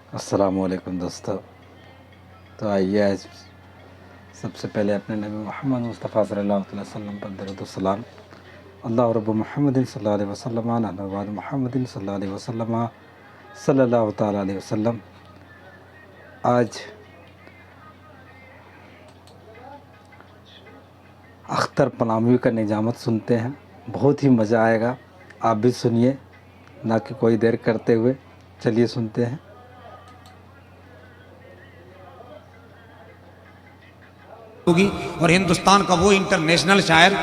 अस्सलामुअलैकुम दोस्तों। तो आइए आज सबसे पहले अपने नबी मोहम्मद मुस्तफ़ा सल्लल्लाहु अलैहि वसल्लम पर दरूद व सलाम। अल्लाह रब्बु मुहम्मदिन सल्लल्लाहु अलैहि वसल्लम अला नबी मुहम्मदिन सल्लल्लाहु अलैहि वसल्लम सल्लल्लाहु ताला अलैहि वसल्लम। आज अख्तर पनामी का निजामत सुनते हैं, बहुत ही मज़ा आएगा। आप भी सुनिए, ना कि कोई देर करते हुए। चलिए सुनते हैं। होगी और हिंदुस्तान का वो इंटरनेशनल शायर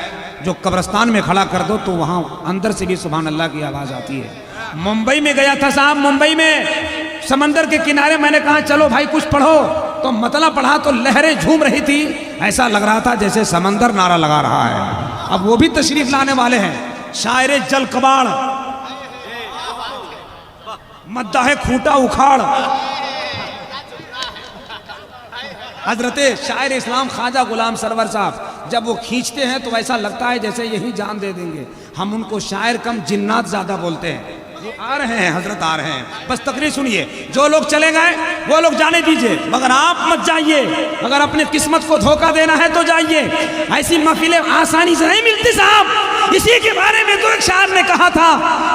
जो कब्रिस्तान में खड़ा कर दो तो वहां अंदर से भी सुभान अल्लाह की आवाज आती है। मुंबई में गया था साहब, मुंबई में समंदर के किनारे मैंने कहा चलो भाई कुछ पढ़ो, तो मतलब पढ़ा तो लहरें झूम रही थी, ऐसा लग रहा था जैसे समंदर नारा लगा रहा है। अब वो भी तशरीफ लाने वाले हैं, शायर जल कबाड़, मद्दाह खूंटा उखाड़, हजरत शायर इस्लाम ख्वाजा गुलाम सरवर साहब। जब वो खींचते हैं तो ऐसा लगता है जैसे यही जान दे देंगे। हम उनको शायर कम जिन्नात ज्यादा बोलते हैं। वो आ रहे हैं, हजरत आ रहे हैं, बस तकरीर सुनिए। जो लोग चले गए वो लोग जाने दीजिए, मगर आप मत जाइए। अगर अपनी किस्मत को धोखा देना है तो जाइए, ऐसी महफिलें आसानी से नहीं मिलती साहब। इसी के बारे में तो एक शायर ने कहा था,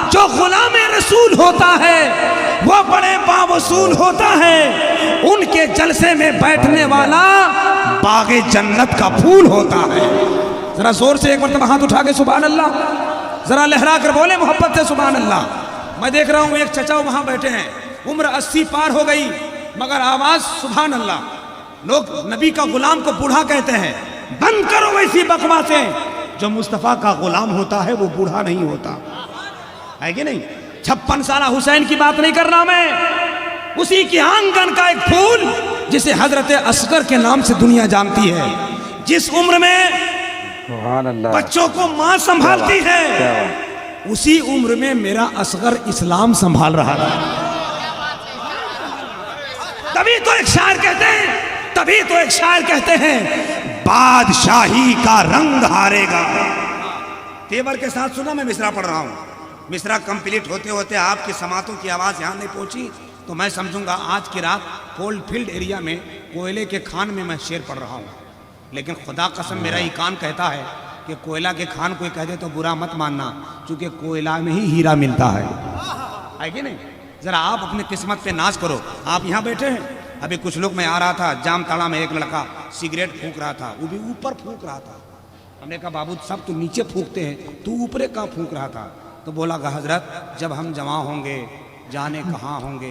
जो गुलाम रसूल होता है वो बड़े बावसूल होता है, उनके जलसे में बैठने वाला बागे जन्नत का फूल होता है। जरा जोर से एक मरतबा हाथ उठा के सुभान अल्लाह, जरा लहरा कर बोले मोहब्बत से सुभान अल्लाह। मैं देख रहा हूं एक चचा वहां बैठे हैं, उम्र 80 पार हो गई, मगर आवाज सुभान अल्लाह। लोग नबी का गुलाम को बूढ़ा कहते हैं। बंद करो वैसी बकवासें। जो मुस्तफा का गुलाम होता है वो बूढ़ा नहीं होता है कि नहीं। 56 साल हुसैन की बात नहीं कर रहा मैं, उसी की आंगन का एक फूल जिसे हजरत असगर के नाम से दुनिया जानती है। जिस उम्र में बच्चों को मां संभालती है, उसी उम्र में मेरा असगर इस्लाम संभाल रहा था। तभी तो एक शायर कहते हैं, तभी तो एक शायर कहते हैं, बादशाही का रंग हारेगा। तेवर के साथ सुना, मैं मिसरा पढ़ रहा हूं। मिसरा कंप्लीट होते होते आपकी समातों की आवाज यहां नहीं पहुंची तो मैं समझूंगा आज की रात कोल्डफील्ड एरिया में कोयले के खान में मैं शेर पढ़ रहा हूं। लेकिन खुदा कसम मेरा ही कान कहता है कि कोयला के खान कोई कह दे तो बुरा मत मानना, क्योंकि कोयला में ही हीरा मिलता है कि नहीं। जरा आप अपनी किस्मत पे नाज करो। आप यहाँ बैठे हैं, अभी कुछ लोग, मैं आ रहा था जामताड़ा में, एक लड़का सिगरेट फूंक रहा था, वो भी ऊपर फूंक रहा था। हमने कहा बाबू सब तो नीचे फूंकते हैं, तू ऊपरे कहाँ फूंक रहा था। तो बोला हजरत जब हम जमा होंगे जाने कहाँ होंगे।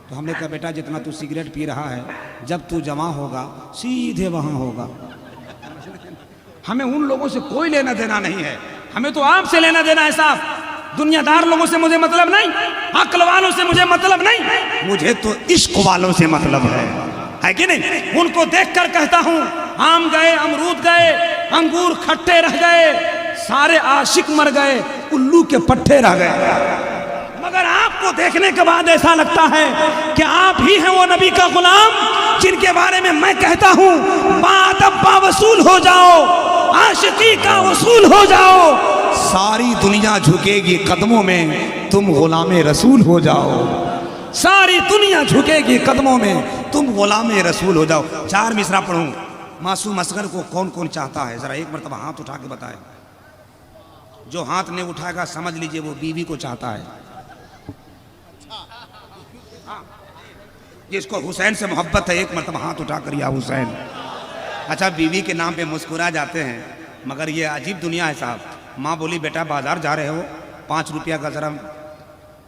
तो हमने कहा बेटा जितना तू सिगरेट पी रहा है, जब तू जमा होगा सीधे वहाँ होगा। हमें उन लोगों से कोई लेना देना नहीं है, हमें तो आपसे लेना देना है साहब। दुनियादार लोगों से मुझे मतलब नहीं, अक्ल वालों से मुझे मतलब नहीं, मुझे तो इश्क वालों से मतलब है कि नहीं। उनको देखकर कहता हूँ, आम गए, अमरूद गए, अंगूर खट्टे रह गए, सारे आशिक मर गए, उल्लू के पट्टे रह गए। मगर आपको देखने के बाद ऐसा लगता है कि आप ही हैं वो नबी का गुलाम जिनके बारे में मैं कहता हूँ, बादब्बा वसूल हो जाओ, आशिकी का वसूल हो जाओ, सारी दुनिया झुकेगी कदमों में, तुम गुलामे रसूल हो जाओ। सारी दुनिया झुकेगी कदमों में, तुम गुलामे रसूल हो जाओ। 4 मिसरा पढ़ूं। मासूम असगर को कौन कौन चाहता है, जरा एक मरतबा हाथ उठा के बताए। जो हाथ नहीं उठाएगा समझ लीजिए वो बीवी को चाहता है। जिसको हुसैन से मोहब्बत है एक मरतबा हाथ उठा कर, या हुसैन। अच्छा, बीवी के नाम पे मुस्कुरा जाते हैं, मगर ये अजीब दुनिया है साहब। माँ बोली बेटा बाजार जा रहे हो, 5 रुपया का जरा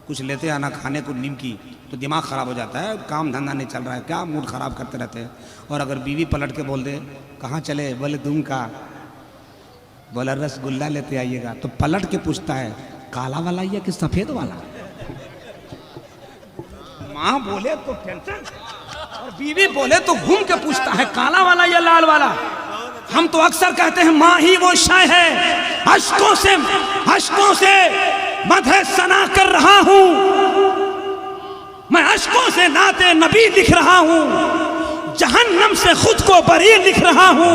कुछ लेते आना खाने को निमकी, तो दिमाग ख़राब हो जाता है, काम धंधा नहीं चल रहा है, क्या मूड ख़राब करते रहते हैं। और अगर बीवी पलट के बोल दे कहाँ चले, बोले दूम का, बोला रसगुल्ला लेते आइएगा, तो पलट के पूछता है काला वाला या कि सफ़ेद वाला। माँ बोले तो टेंशन, और बीवी बोले तो घूम के पूछता है काला वाला या लाल वाला। हम तो अक्सर कहते हैं माँ ही वो शाय है, अश्कों से मदह सना कर रहा हूँ, मैं अश्कों से नाते नबी लिख रहा हूँ, जहन्नम से खुद को बरी लिख रहा हूँ।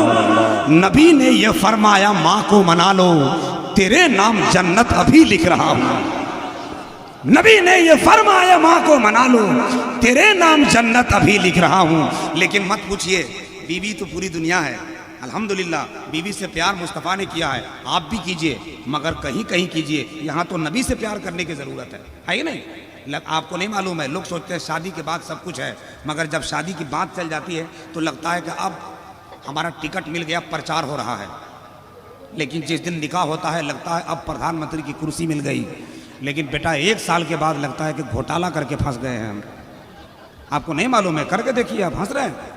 नबी ने ये फरमाया माँ को मना लो, तेरे नाम जन्नत अभी लिख रहा हूँ। नबी ने ये फरमाया माँ को मना लो, तेरे नाम जन्नत अभी लिख रहा हूँ। लेकिन मत पूछिए, बीवी तो पूरी दुनिया है, अल्हम्दुलिल्लाह बीवी से प्यार मुस्तफ़ा ने किया है, आप भी कीजिए, मगर कहीं कहीं कीजिए। यहाँ तो नबी से प्यार करने की ज़रूरत है कि नहीं? आपको नहीं मालूम है, लोग सोचते हैं शादी के बाद सब कुछ है, मगर जब शादी की बात चल जाती है तो लगता है कि अब हमारा टिकट मिल गया, प्रचार हो रहा है। लेकिन जिस दिन निकाह होता है लगता है अब प्रधानमंत्री की कुर्सी मिल गई। लेकिन बेटा 1 साल के बाद लगता है कि घोटाला करके फंस गए हैं हम। आपको नहीं मालूम है? करके देखिए, आप हंस रहे हैं।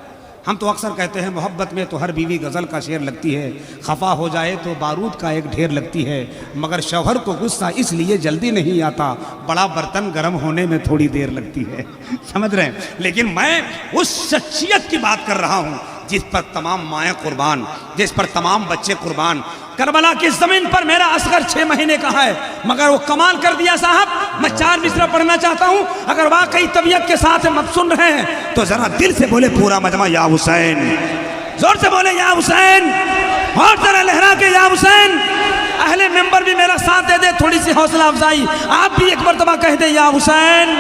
हम तो अक्सर कहते हैं मोहब्बत में तो हर बीवी गज़ल का शेर लगती है, खफा हो जाए तो बारूद का एक ढेर लगती है, मगर शौहर को गुस्सा इसलिए जल्दी नहीं आता, बड़ा बर्तन गर्म होने में थोड़ी देर लगती है। समझ रहे हैं? लेकिन मैं उस शख्सियत की बात कर रहा हूँ जिस पर तमाम माएँ कुर्बान, जिस पर तमाम बच्चे कुर्बान। करबला की जमीन पर मेरा असगर 6 महीने का है, मगर वो कमाल कर दिया साहब। मैं 4 मिसरा पढ़ना चाहता हूँ, अगर वाकई तबीयत के साथ हम सुन रहे हैं तो जरा दिल से बोले पूरा मजमा या हुसैन, जोर से बोले या हुसैन, और जरा लहरा के या हुसैन। अहले मेंबर भी मेरा साथ दे दे, थोड़ी सी हौसला अफजाई, आप भी एक मरतबा कह दे या हुसैन।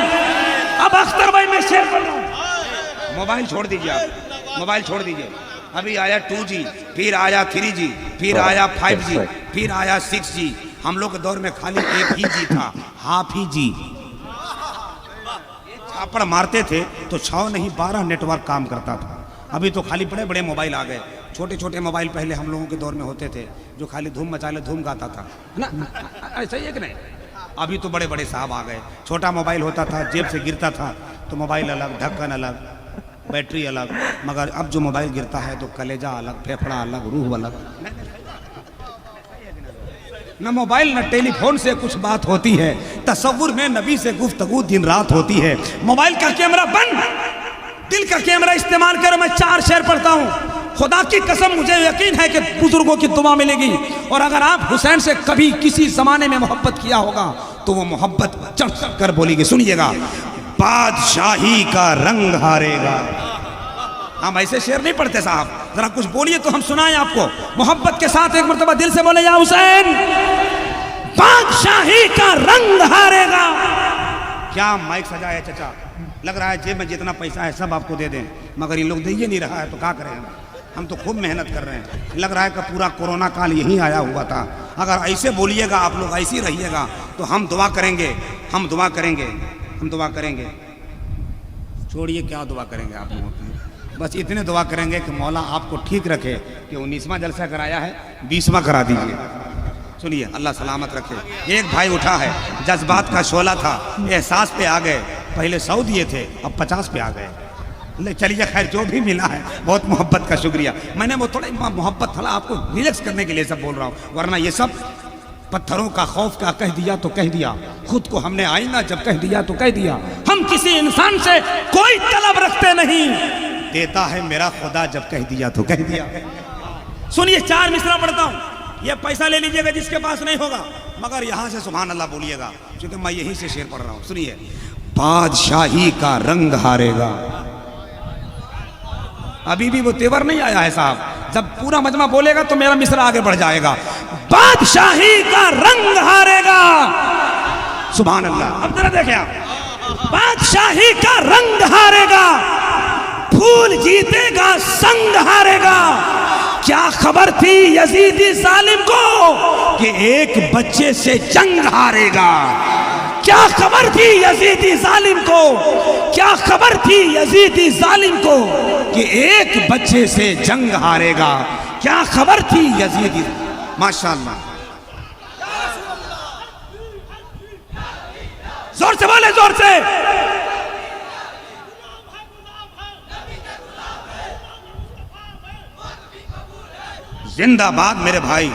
अब अख्तर भाई मैं शेर पढ़ रहा हूँ। मोबाइल छोड़ दीजिए, आप मोबाइल छोड़ दीजिए। अभी आया 2G, फिर आया 3G, फिर आया 5G, फिर आया 6G। हम लोग के दौर में खाली एक ही जी था, हाफ ही जी। छापड़ मारते थे तो 6 नहीं 12 नेटवर्क काम करता था। अभी तो खाली बड़े बड़े मोबाइल आ गए। छोटे छोटे मोबाइल पहले हम लोगों के दौर में होते थे, जो खाली धूम मचा ले धूम गाता था, है ना? ऐसा ही है कि नहीं? अभी तो बड़े बड़े साहब आ गए। छोटा मोबाइल होता था, जेब से गिरता था तो मोबाइल अलग, ढक्कन अलग, बैटरी अलग, मगर अब जो मोबाइल गिरता है तो कलेजा अलग, फेफड़ा अलग, रूह अलग। न मोबाइल न टेलीफोन से कुछ बात होती है, तसव्वुर में नबी से गुफ्तगू दिन रात होती है। मोबाइल का कैमरा बंद, दिल का कैमरा इस्तेमाल करो। मैं 4 शेर पढ़ता हूँ, खुदा की कसम मुझे यकीन है कि बुजुर्गों की दुआ मिलेगी। और अगर आप हुसैन से कभी किसी जमाने में मोहब्बत किया होगा तो वो मोहब्बत चढ़ चढ़ कर बोलेगी। सुनिएगा, बादशाही का रंग हारेगा। हम ऐसे शेर नहीं पढ़ते साहब, जरा कुछ बोलिए तो हम सुनाएं आपको। मोहब्बत के साथ एक मरतबा दिल से बोले या हुसैन, बादशाही का रंग हारेगा। क्या माइक सजा है चचा, लग रहा है जेब में जितना पैसा है सब आपको दे दें, मगर इन लोग दे ही नहीं रहा है तो क्या करें हम तो खूब मेहनत कर रहे हैं। लग रहा है कि पूरा कोरोना काल यहीं आया हुआ था। अगर ऐसे बोलिएगा आप लोग, ऐसे रहिएगा तो हम दुआ करेंगे, हम दुआ करेंगे, हम दुआ करेंगे। छोड़िए क्या दुआ करेंगे आप लोगों की, बस इतने दुआ करेंगे कि मौला आपको ठीक रखे कि 19वां जलसा कराया है 20वां करा दीजिए। सुनिए, अल्लाह सलामत रखे। एक भाई उठा है, जज्बात का शोला था, एहसास पे आ गए। पहले 100 दिए थे, अब 50 पे आ गए। ले चलिए, खैर जो भी मिला है बहुत मोहब्बत का शुक्रिया। मैंने वो थोड़ा मोहब्बत थोड़ा आपको रिलैक्स करने के लिए सब बोल रहा हूँ, वरना ये सब पत्थरों का खौफ का कह दिया तो कह दिया, खुद को हमने आईना जब कह दिया तो कह दिया। हम किसी इंसान से कोई तलब रखते नहीं, देता है मेरा खुदा जब कह दिया तो कह दिया। सुनिए 4 मिसरा पढ़ता हूँ, ये पैसा ले लीजिएगा जिसके पास नहीं होगा, मगर यहाँ से सुभान अल्लाह बोलिएगा क्योंकि मैं यहीं से शेर पढ़ रहा हूँ। सुनिए, बादशाही का रंग हारेगा। अभी भी वो तेवर नहीं आया है साहब, जब पूरा मजमा बोलेगा तो मेरा मिसरा आगे बढ़ जाएगा। बादशाही का रंग हारेगा। सुभान अल्लाह। अब जरा देखें आप, बादशाही का रंग हारेगा, फूल जीतेगा संग हारेगा। क्या खबर थी यजीदी जालिम को कि एक बच्चे से जंग हारेगा। क्या खबर थी यजीदी जालिम को, क्या खबर थी यजीदी जालिम को कि एक बच्चे से जंग हारेगा। क्या खबर थी यजीदी। माशाअल्लाह, जोर से बोले, जोर से। जिंदाबाद मेरे भाई।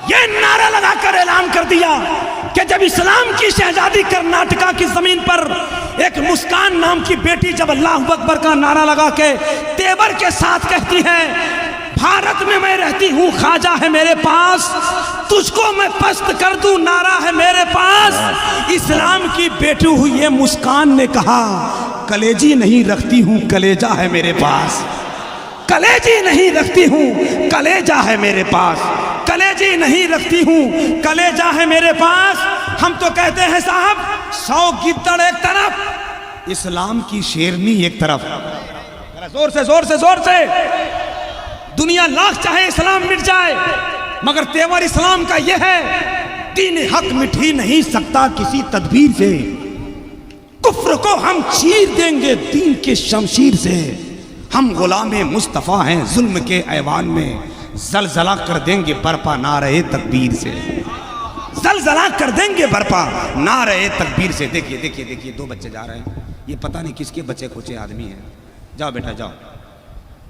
ये नारा लगाकर ऐलान कर दिया कि जब इस्लाम की शहजादी कर्नाटका की जमीन पर एक मुस्कान नाम की बेटी जब अल्लाह अकबर का नारा लगा के तेवर के साथ कहती है, भारत में मैं रहती हूँ, ख्वाजा है मेरे पास, तुझको मैं पस्त कर दूं, नारा है मेरे पास। इस्लाम की बेटी हुई ये मुस्कान ने कहा, कलेजी नहीं रखती हूँ, कलेजा है मेरे पास। कलेजी नहीं रखती हूँ, कलेजा है मेरे पास। कलेजा अंग्रेजी नहीं रखती हूँ, कलेजा है मेरे पास। हम तो कहते हैं साहब 100 गिद्दड़ एक तरफ, इस्लाम की शेरनी एक तरफ। जोर से जोर से जोर से। दुनिया लाख चाहे इस्लाम मिट जाए, मगर तेवर इस्लाम का यह है, दीन हक मिट ही नहीं सकता किसी तदबीर से। कुफ्र को हम चीर देंगे दीन के शमशीर से। हम गुलामे मुस्तफ़ा हैं जुल्म के ऐवान में, जलजला कर देंगे बर्पा ना रहे तकबीर से। जलजला कर देंगे बर्पा ना रहे तकबीर से। देखिए देखिए देखिए, 2 बच्चे जा रहे हैं, ये पता नहीं किसके बच्चे खोचे आदमी हैं। जाओ बेटा जाओ,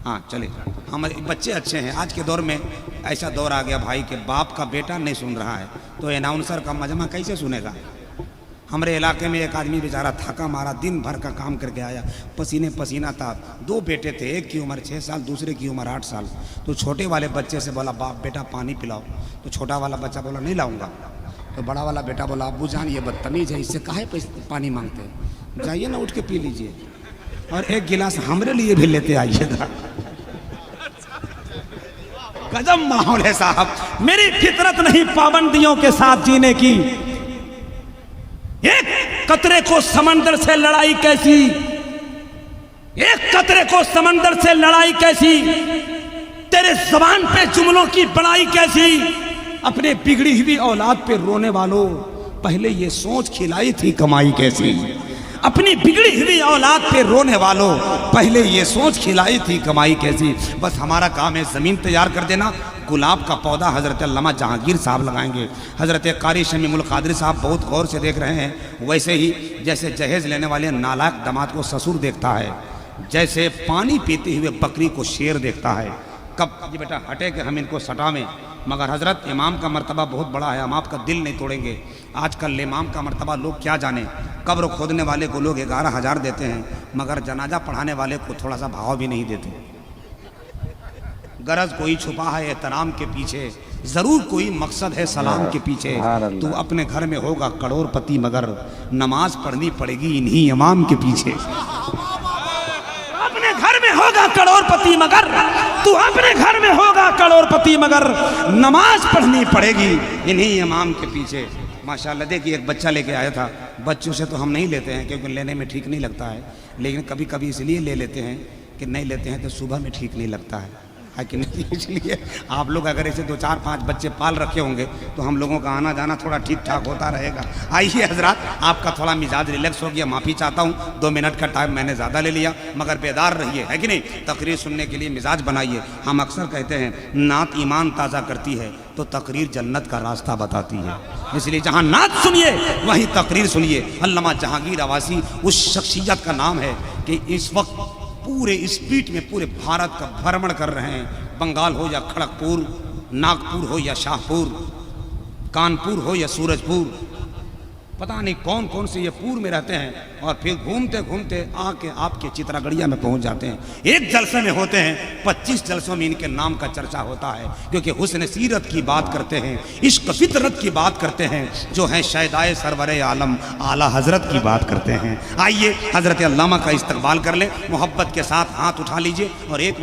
हाँ चले। हमारे बच्चे अच्छे हैं। आज के दौर में ऐसा दौर आ गया भाई कि बाप का बेटा नहीं सुन रहा है तो अनाउंसर का मजमा कैसे सुनेगा। हमारे इलाके में एक आदमी बेचारा थका मारा, दिन भर का काम करके आया, पसीने पसीना था। 2 बेटे थे, एक की उम्र 6 साल, दूसरे की उम्र 8 साल। तो छोटे वाले बच्चे से बोला, बाप बेटा पानी पिलाओ। तो छोटा वाला बच्चा बोला नहीं लाऊंगा। तो बड़ा वाला बेटा बोला, अब्बू जान ये बदतमीज है, इससे काहे पानी मांगते हैं, जाइए ना उठ के पी लीजिए, और एक गिलास हमरे लिए भी लेते आइएगा। गजब माहौल है साहब। मेरी फितरत नहीं पाबंदियों के साथ जीने की। एक कतरे को समंदर से लड़ाई कैसी, एक कतरे को समंदर से लड़ाई कैसी, तेरे जबान पे जुमलों की बड़ाई कैसी। अपने बिगड़ी हुई औलाद पे रोने वालों, पहले ये सोच खिलाई थी कमाई कैसी। अपनी बिगड़ी हुई औलाद पे रोने वालों, पहले ये सोच खिलाई थी कमाई कैसी। बस हमारा काम है ज़मीन तैयार कर देना। गुलाब का पौधा हज़रत अल्लामा जहांगीर साहब लगाएंगे, हज़रत कारी शमीमुल कादरी साहब बहुत गौर से देख रहे हैं। वैसे ही जैसे जहेज़ लेने वाले नालायक दामाद को ससुर देखता है, जैसे पानी पीते हुए बकरी को शेर देखता है। कब ये बेटा हटे कि हम इनको सटावें, मगर हज़रत इमाम का मर्तबा बहुत बड़ा है, हम आपका दिल नहीं तोड़ेंगे। आजकल इमाम का मर्तबा लोग क्या जाने। कब्र खोदने वाले को लोग 11,000 देते हैं, मगर जनाजा पढ़ाने वाले को थोड़ा सा भाव भी नहीं देते। गरज कोई छुपा है एहतराम के पीछे, जरूर कोई मकसद है सलाम के पीछे। तू अपने घर में होगा करोड़पति, मगर नमाज पढ़नी पड़ेगी इन्हीं इमाम के पीछे। अपने घर में होगा करोड़पति, मगर तू अपने घर में होगा करोड़पति, मगर नमाज पढ़नी पड़ेगी इन्हीं इमाम के पीछे। माशाल्लाह देखिए, एक बच्चा लेके आया था। बच्चों से तो हम नहीं लेते हैं क्योंकि लेने में ठीक नहीं लगता है, लेकिन कभी कभी इसलिए ले लेते हैं कि नहीं लेते हैं तो सुबह में ठीक नहीं लगता है कि नहीं। इसलिए आप लोग अगर ऐसे 2, 4, 5 बच्चे पाल रखे होंगे तो हम लोगों का आना जाना थोड़ा ठीक ठाक होता रहेगा। आइए हजरात, आपका थोड़ा मिजाज रिलैक्स हो गया, माफ़ी चाहता हूँ 2 मिनट का टाइम मैंने ज़्यादा ले लिया, मगर बेदार रहिए, है कि नहीं। तकरीर सुनने के लिए मिजाज बनाइए। हम अक्सर कहते हैं नात ईमान ताज़ा करती है तो तकरीर जन्नत का रास्ता बताती है। इसलिए जहाँ नात सुनिए वहीं तकरीर सुनिए। अल्लामा जहांगीर आवासी उस शख्सियत का नाम है कि इस वक्त पूरे स्पीड में पूरे भारत का भ्रमण कर रहे हैं। बंगाल हो या खड़गपुर, नागपुर हो या शाहपुर, कानपुर हो या सूरजपुर, पता नहीं कौन कौन से ये पूर्व में रहते हैं, और फिर घूमते घूमते आके आपके चित्रागढ़िया में पहुंच जाते हैं। एक जलसे में होते हैं, 25 जलसों में इनके नाम का चर्चा होता है, क्योंकि हुस्न सीरत की बात करते हैं, इश्क फितरत की बात करते हैं, जो है शहदाए सरवरे आलम आला हजरत की बात करते हैं। आइए हजरत अल्लामा का इस्तकबाल कर लें, मोहब्बत के साथ हाथ उठा लीजिए और एक